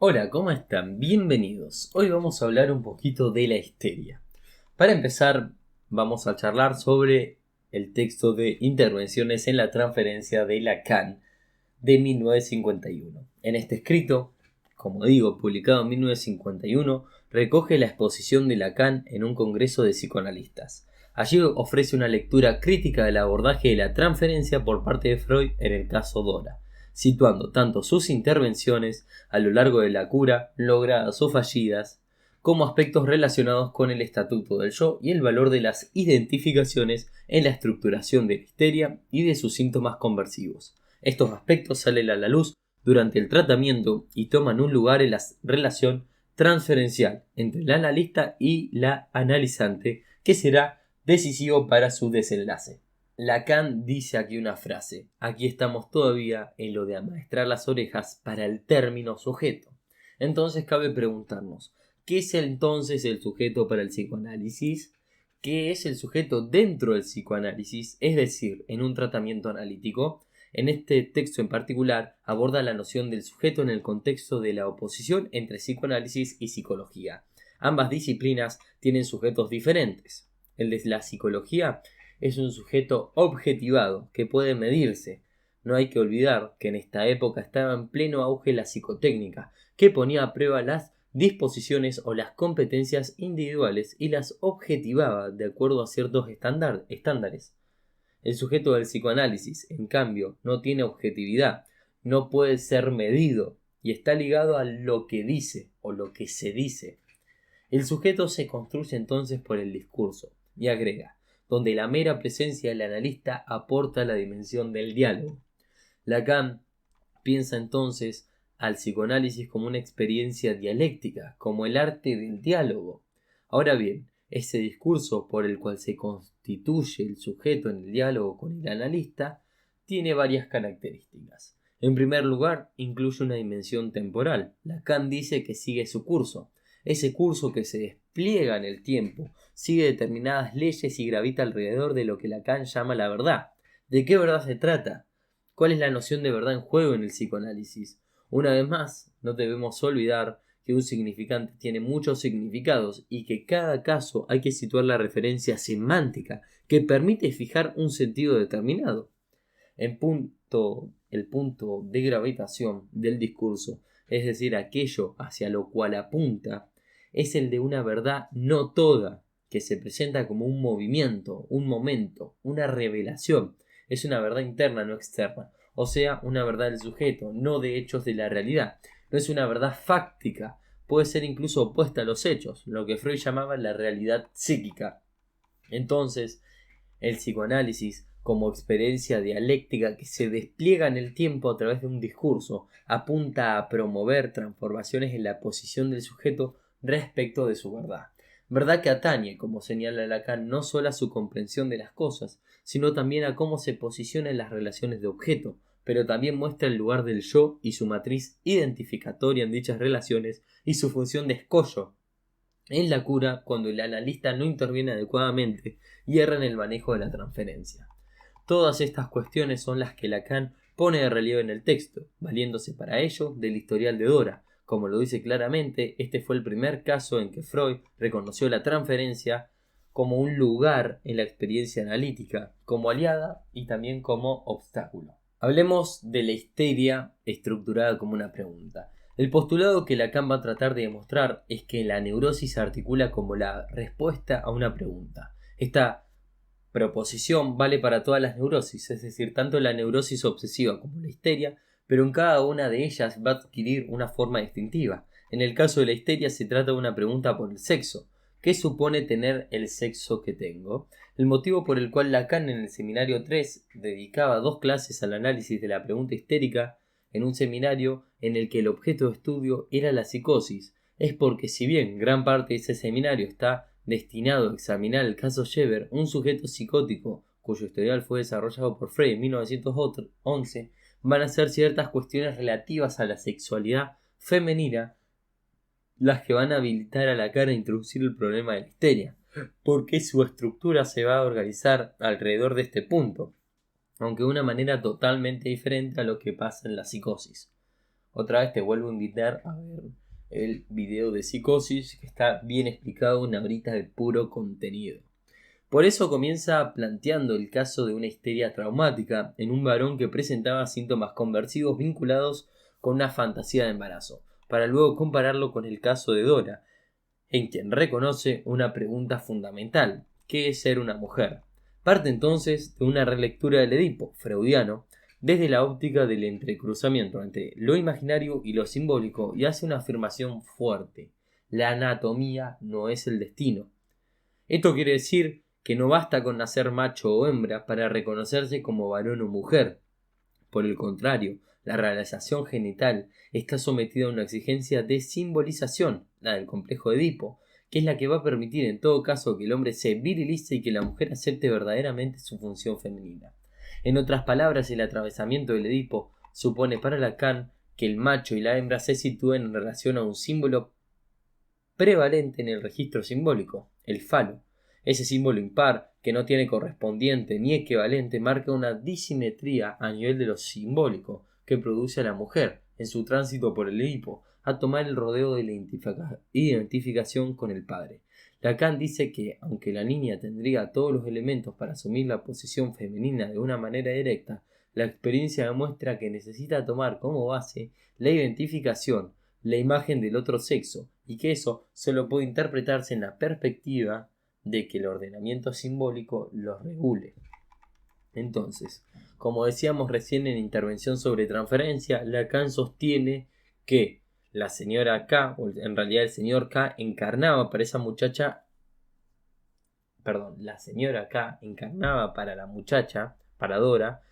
Hola, ¿cómo están? Bienvenidos. Hoy vamos a hablar un poquito de la histeria. Para empezar, vamos a charlar sobre el texto de Intervenciones en la transferencia de Lacan de 1951. En este escrito, como digo, publicado en 1951, recoge la exposición de Lacan en un congreso de psicoanalistas. Allí ofrece una lectura crítica del abordaje de la transferencia por parte de Freud en el caso Dora, situando tanto sus intervenciones a lo largo de la cura, logradas o fallidas, como aspectos relacionados con el estatuto del yo y el valor de las identificaciones en la estructuración de la histeria y de sus síntomas conversivos. Estos aspectos salen a la luz durante el tratamiento y toman un lugar en la relación transferencial entre el analista y la analizante, que será decisivo para su desenlace. Lacan dice aquí una frase: aquí estamos todavía en lo de amaestrar las orejas para el término sujeto. Entonces cabe preguntarnos, ¿qué es entonces el sujeto para el psicoanálisis? ¿Qué es el sujeto dentro del psicoanálisis? Es decir, en un tratamiento analítico. En este texto en particular aborda la noción del sujeto en el contexto de la oposición entre psicoanálisis y psicología. Ambas disciplinas tienen sujetos diferentes. El de la psicología es un sujeto objetivado que puede medirse. No hay que olvidar que en esta época estaba en pleno auge la psicotécnica, que ponía a prueba las disposiciones o las competencias individuales y las objetivaba de acuerdo a ciertos estándares. El sujeto del psicoanálisis, en cambio, no tiene objetividad, no puede ser medido y está ligado a lo que dice o lo que se dice. El sujeto se construye entonces por el discurso, y agrega, donde la mera presencia del analista aporta la dimensión del diálogo. Lacan piensa entonces al psicoanálisis como una experiencia dialéctica, como el arte del diálogo. Ahora bien, ese discurso por el cual se constituye el sujeto en el diálogo con el analista tiene varias características. En primer lugar, incluye una dimensión temporal. Lacan dice que sigue su curso. Ese curso que se despliega en el tiempo, sigue determinadas leyes y gravita alrededor de lo que Lacan llama la verdad. ¿De qué verdad se trata? ¿Cuál es la noción de verdad en juego en el psicoanálisis? Una vez más, no debemos olvidar que un significante tiene muchos significados y que cada caso hay que situar la referencia semántica que permite fijar un sentido determinado. El punto de gravitación del discurso, es decir, aquello hacia lo cual apunta, es el de una verdad no toda, que se presenta como un movimiento, un momento, una revelación. Es una verdad interna, no externa. O sea, una verdad del sujeto, no de hechos de la realidad. No es una verdad fáctica, puede ser incluso opuesta a los hechos, lo que Freud llamaba la realidad psíquica. Entonces, el psicoanálisis, como experiencia dialéctica que se despliega en el tiempo a través de un discurso, apunta a promover transformaciones en la posición del sujeto respecto de su verdad. Verdad que atañe, como señala Lacan, no solo a su comprensión de las cosas, sino también a cómo se posiciona en las relaciones de objeto, pero también muestra el lugar del yo y su matriz identificatoria en dichas relaciones y su función de escollo en la cura cuando el analista no interviene adecuadamente y erra en el manejo de la transferencia. Todas estas cuestiones son las que Lacan pone de relieve en el texto, valiéndose para ello del historial de Dora. Como lo dice claramente, este fue el primer caso en que Freud reconoció la transferencia como un lugar en la experiencia analítica, como aliada y también como obstáculo. Hablemos de la histeria estructurada como una pregunta. El postulado que Lacan va a tratar de demostrar es que la neurosis se articula como la respuesta a una pregunta. Esta proposición vale para todas las neurosis, es decir, tanto la neurosis obsesiva como la histeria, pero en cada una de ellas va a adquirir una forma distintiva. En el caso de la histeria se trata de una pregunta por el sexo. ¿Qué supone tener el sexo que tengo? El motivo por el cual Lacan en el seminario 3 dedicaba 2 clases al análisis de la pregunta histérica en un seminario en el que el objeto de estudio era la psicosis, es porque si bien gran parte de ese seminario está destinado a examinar el caso Scheber, un sujeto psicótico cuyo historial fue desarrollado por Freud en 1911, van a ser ciertas cuestiones relativas a la sexualidad femenina las que van a habilitar a Lacan a introducir el problema de la histeria, porque su estructura se va a organizar alrededor de este punto, aunque de una manera totalmente diferente a lo que pasa en la psicosis. Otra vez te vuelvo a invitar a ver el video de Psicosis, que está bien explicado, una horita de puro contenido. Por eso comienza planteando el caso de una histeria traumática en un varón que presentaba síntomas conversivos vinculados con una fantasía de embarazo, para luego compararlo con el caso de Dora, en quien reconoce una pregunta fundamental: ¿qué es ser una mujer? Parte entonces de una relectura del Edipo freudiano desde la óptica del entrecruzamiento entre lo imaginario y lo simbólico, y hace una afirmación fuerte: la anatomía no es el destino. Esto quiere decir que no basta con nacer macho o hembra para reconocerse como varón o mujer. Por el contrario, la realización genital está sometida a una exigencia de simbolización, la del complejo de Edipo, que es la que va a permitir en todo caso que el hombre se virilice y que la mujer acepte verdaderamente su función femenina. En otras palabras, el atravesamiento del Edipo supone para Lacan que el macho y la hembra se sitúen en relación a un símbolo prevalente en el registro simbólico, el falo. Ese símbolo impar, que no tiene correspondiente ni equivalente, marca una disimetría a nivel de lo simbólico que produce a la mujer, en su tránsito por el Edipo, a tomar el rodeo de la identificación con el padre. Lacan dice que, aunque la niña tendría todos los elementos para asumir la posición femenina de una manera directa, la experiencia demuestra que necesita tomar como base la identificación, la imagen del otro sexo, y que eso solo puede interpretarse en la perspectiva de que el ordenamiento simbólico lo regule. Entonces, como decíamos recién en intervención sobre transferencia, Lacan sostiene que la señora K, o en realidad el señor K, encarnaba para esa muchacha, la señora K encarnaba para la muchacha, para Dora,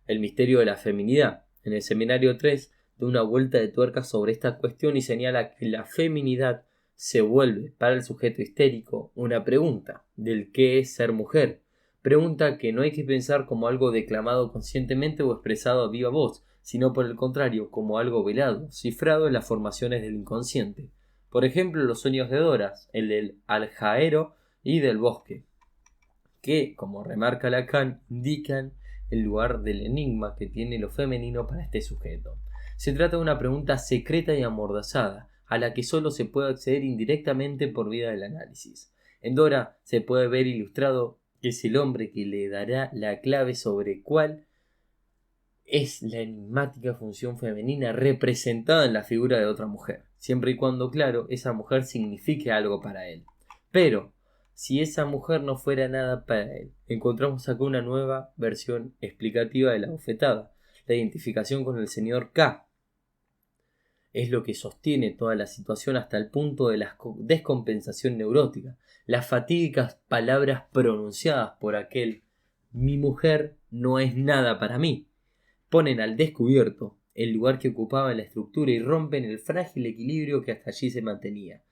el misterio de la feminidad. En el seminario 3 da una vuelta de tuerca sobre esta cuestión y señala que la feminidad se vuelve para el sujeto histérico una pregunta del qué es ser mujer, pregunta que no hay que pensar como algo declamado conscientemente o expresado a viva voz, sino por el contrario como algo velado, cifrado en las formaciones del inconsciente. Por ejemplo, los sueños de Dora, el del aljaero y del bosque, que, como remarca Lacan, indican el lugar del enigma que tiene lo femenino para este sujeto. Se trata de una pregunta secreta y amordazada, a la que solo se puede acceder indirectamente por vía del análisis. En Dora se puede ver ilustrado que es el hombre que le dará la clave sobre cuál es la enigmática función femenina representada en la figura de otra mujer, siempre y cuando, claro, esa mujer signifique algo para él. Pero, si esa mujer no fuera nada para él, encontramos acá una nueva versión explicativa de la bofetada. La identificación con el señor K es lo que sostiene toda la situación hasta el punto de la descompensación neurótica. Las fatídicas palabras pronunciadas por aquel «mi mujer no es nada para mí» ponen al descubierto el lugar que ocupaba en la estructura y rompen el frágil equilibrio que hasta allí se mantenía.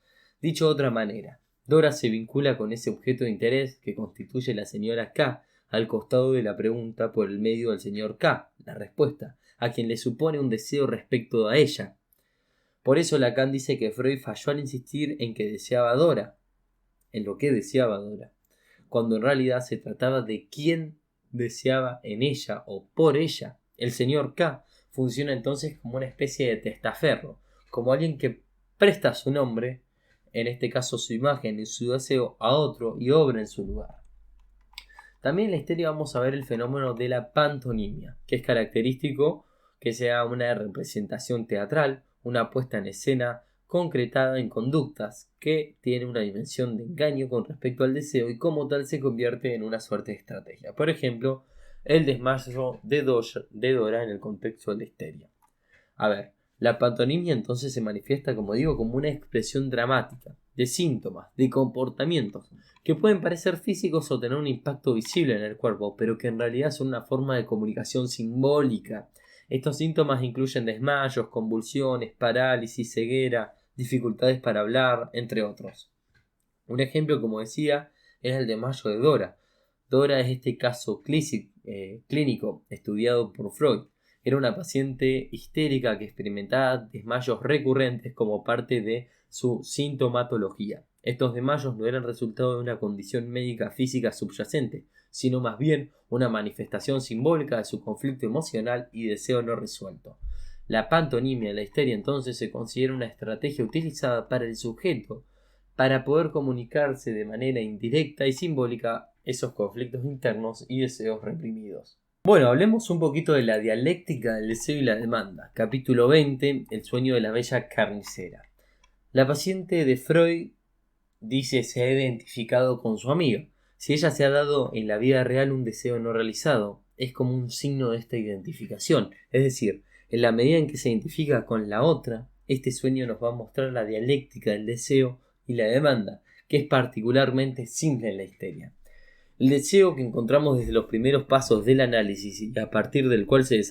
Dicho de otra manera, Dora se vincula con ese objeto de interés que constituye la señora K al costado de la pregunta por el medio del señor K, la respuesta, a quien le supone un deseo respecto a ella. Por eso Lacan dice que Freud falló al insistir en que deseaba a Dora, en lo que deseaba Dora, cuando en realidad se trataba de quién deseaba en ella o por ella. El señor K funciona entonces como una especie de testaferro, como alguien que presta su nombre, en este caso su imagen y su deseo, a otro y obra en su lugar. También en la histeria vamos a ver el fenómeno de la pantonimia, que es característico que sea una representación teatral, una puesta en escena concretada en conductas que tiene una dimensión de engaño con respecto al deseo y como tal se convierte en una suerte de estrategia. Por ejemplo, el desmayo de Dora en el contexto de la histeria. A ver, la pantonimia entonces se manifiesta, como digo, como una expresión dramática de síntomas, de comportamientos que pueden parecer físicos o tener un impacto visible en el cuerpo, pero que en realidad son una forma de comunicación simbólica. Estos síntomas incluyen desmayos, convulsiones, parálisis, ceguera, dificultades para hablar, entre otros. Un ejemplo, como decía, es el desmayo de Dora. Dora es este caso clínico estudiado por Freud. Era una paciente histérica que experimentaba desmayos recurrentes como parte de su sintomatología. Estos desmayos no eran resultado de una condición médica física subyacente, sino más bien una manifestación simbólica de su conflicto emocional y deseo no resuelto. La pantonimia, la histeria, entonces se considera una estrategia utilizada para el sujeto para poder comunicarse de manera indirecta y simbólica esos conflictos internos y deseos reprimidos. Bueno, hablemos un poquito de la dialéctica del deseo y la demanda. Capítulo 20, el sueño de la bella carnicera. La paciente de Freud dice se ha identificado con su amiga. Si ella se ha dado en la vida real un deseo no realizado, es como un signo de esta identificación. Es decir, en la medida en que se identifica con la otra, este sueño nos va a mostrar la dialéctica del deseo y la demanda, que es particularmente simple en la histeria. El deseo que encontramos desde los primeros pasos del análisis y a partir del cual se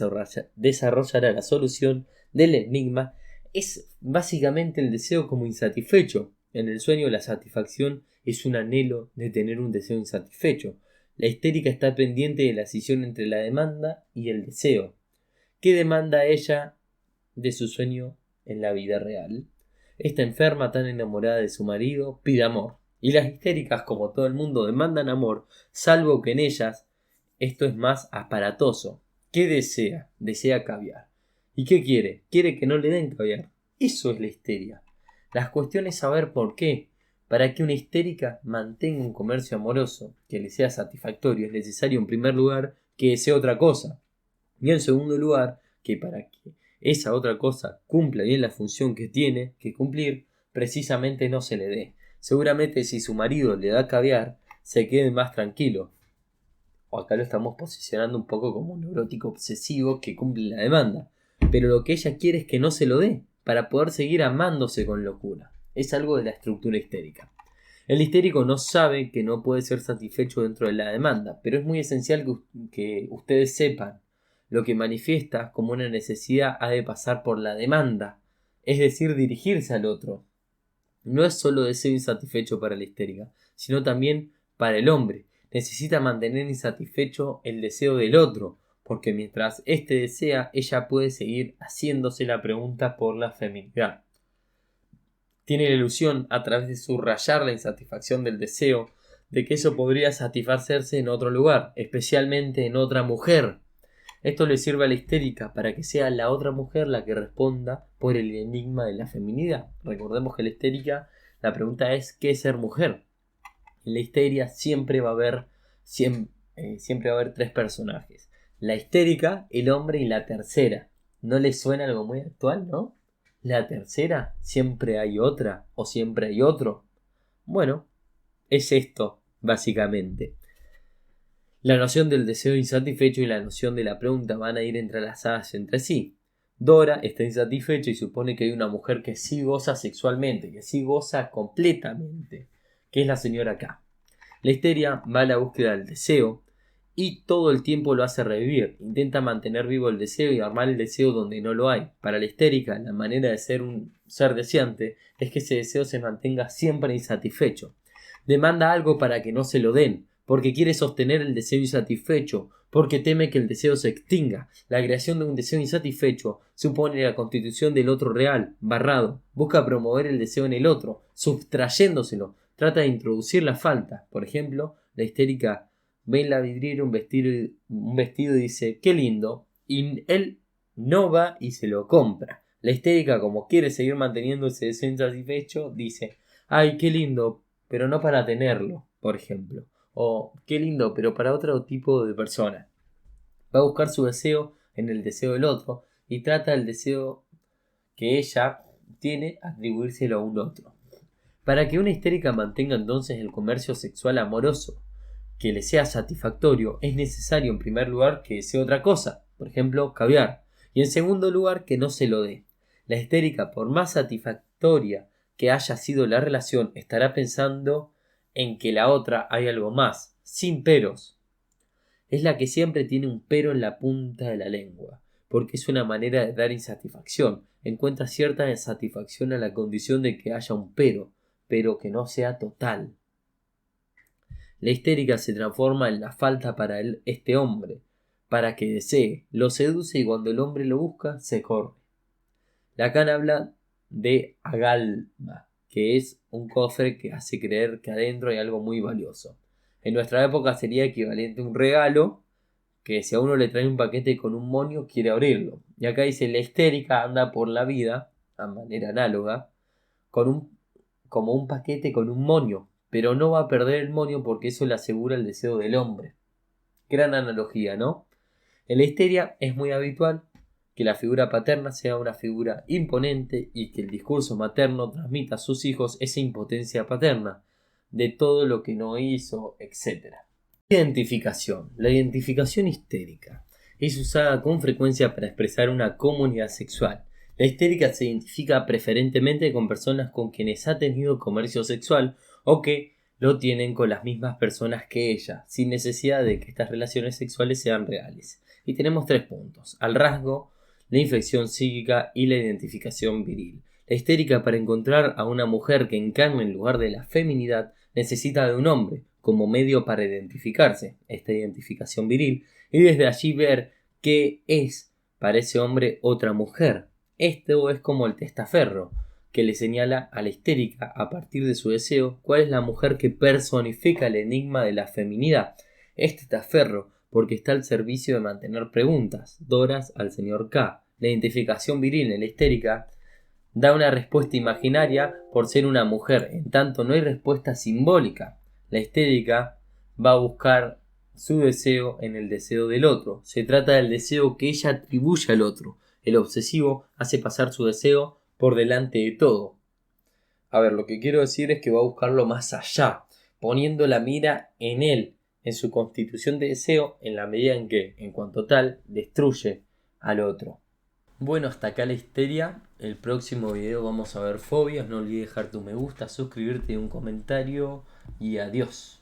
desarrollará la solución del enigma es básicamente el deseo como insatisfecho. En el sueño la satisfacción es un anhelo de tener un deseo insatisfecho. La histérica está pendiente de la escisión entre la demanda y el deseo. ¿Qué demanda ella de su sueño en la vida real? Esta enferma tan enamorada de su marido pide amor. Y las histéricas, como todo el mundo, demandan amor, salvo que en ellas esto es más aparatoso. ¿Qué desea? Desea caviar. ¿Y qué quiere? Quiere que no le den caviar. Eso es la histeria. La cuestión es saber por qué. Para que una histérica mantenga un comercio amoroso que le sea satisfactorio, es necesario en primer lugar que desee otra cosa. Y en segundo lugar, que para que esa otra cosa cumpla bien la función que tiene que cumplir, precisamente no se le dé. Seguramente si su marido le da caviar, se quede más tranquilo. O acá lo estamos posicionando un poco como un neurótico obsesivo que cumple la demanda. Pero lo que ella quiere es que no se lo dé, para poder seguir amándose con locura. Es algo de la estructura histérica. El histérico no sabe que no puede ser satisfecho dentro de la demanda, pero es muy esencial que ustedes sepan. Lo que manifiesta como una necesidad ha de pasar por la demanda, es decir, dirigirse al otro. No es solo deseo insatisfecho para la histérica, sino también para el hombre. Necesita mantener insatisfecho el deseo del otro, porque mientras éste desea, ella puede seguir haciéndose la pregunta por la feminidad. Tiene la ilusión, a través de subrayar la insatisfacción del deseo, de que eso podría satisfacerse en otro lugar, especialmente en otra mujer. Esto le sirve a la histérica para que sea la otra mujer la que responda por el enigma de la feminidad. Recordemos que la histérica, la pregunta es ¿qué es ser mujer? En la histeria siempre va a haber tres personajes. La histérica, el hombre y la tercera. ¿No les suena algo muy actual, no? La tercera, siempre hay otra o siempre hay otro. Bueno, es esto, básicamente. La noción del deseo insatisfecho y la noción de la pregunta van a ir entrelazadas entre sí. Dora está insatisfecha y supone que hay una mujer que sí goza sexualmente, que sí goza completamente, que es la señora K. La histeria va a la búsqueda del deseo y todo el tiempo lo hace revivir. Intenta mantener vivo el deseo y armar el deseo donde no lo hay. Para la histérica, la manera de ser un ser deseante es que ese deseo se mantenga siempre insatisfecho. Demanda algo para que no se lo den, porque quiere sostener el deseo insatisfecho, porque teme que el deseo se extinga. La creación de un deseo insatisfecho supone la constitución del otro real, barrado. Busca promover el deseo en el otro, sustrayéndoselo. Trata de introducir la falta. Por ejemplo, la histérica ve en la vidriera un vestido y dice ¡qué lindo! Y él no va y se lo compra. La histérica, como quiere seguir manteniendo ese deseo insatisfecho, dice ¡ay, qué lindo! Pero no para tenerlo, por ejemplo. O qué lindo, pero para otro tipo de persona. Va a buscar su deseo en el deseo del otro y trata el deseo que ella tiene atribuírselo a un otro. Para que una histérica mantenga entonces el comercio sexual amoroso que le sea satisfactorio, es necesario en primer lugar que desee otra cosa, por ejemplo, caviar, y en segundo lugar que no se lo dé. La histérica, por más satisfactoria que haya sido la relación, estará pensando en que la otra hay algo más, sin peros. Es la que siempre tiene un pero en la punta de la lengua, porque es una manera de dar insatisfacción. Encuentra cierta insatisfacción a la condición de que haya un pero que no sea total. La histérica se transforma en la falta para este hombre, para que desee, lo seduce y cuando el hombre lo busca, se corre. Lacan habla de agalma, que es un cofre que hace creer que adentro hay algo muy valioso. En nuestra época sería equivalente a un regalo que si a uno le trae un paquete con un moño, quiere abrirlo. Y acá dice, la histérica anda por la vida, a manera análoga, como un paquete con un moño, pero no va a perder el moño porque eso le asegura el deseo del hombre. Gran analogía, ¿no? En la histeria es muy habitual que la figura paterna sea una figura imponente y que el discurso materno transmita a sus hijos esa impotencia paterna de todo lo que no hizo, etc. Identificación. La identificación histérica es usada con frecuencia para expresar una comunidad sexual. La histérica se identifica preferentemente con personas con quienes ha tenido comercio sexual o que lo tienen con las mismas personas que ella, sin necesidad de que estas relaciones sexuales sean reales. Y tenemos 3 puntos: al rasgo, la inflexión psíquica y la identificación viril. La histérica, para encontrar a una mujer que encarne el lugar de la feminidad, necesita de un hombre como medio para identificarse, esta identificación viril, y desde allí ver qué es para ese hombre otra mujer. Esto es como el testaferro, que le señala a la histérica, a partir de su deseo, cuál es la mujer que personifica el enigma de la feminidad. Este testaferro, porque está al servicio de mantener preguntas, doras al señor K. La identificación viril en la histérica da una respuesta imaginaria por ser una mujer, en tanto no hay respuesta simbólica. La histérica va a buscar su deseo en el deseo del otro. Se trata del deseo que ella atribuye al otro. El obsesivo hace pasar su deseo por delante de todo. A ver, lo que quiero decir es que va a buscarlo más allá, poniendo la mira en él, en su constitución de deseo, en la medida en que, en cuanto tal, destruye al otro. Bueno, hasta acá la histeria. El próximo video vamos a ver fobias. No olvides dejar tu me gusta, suscribirte y un comentario. Y adiós.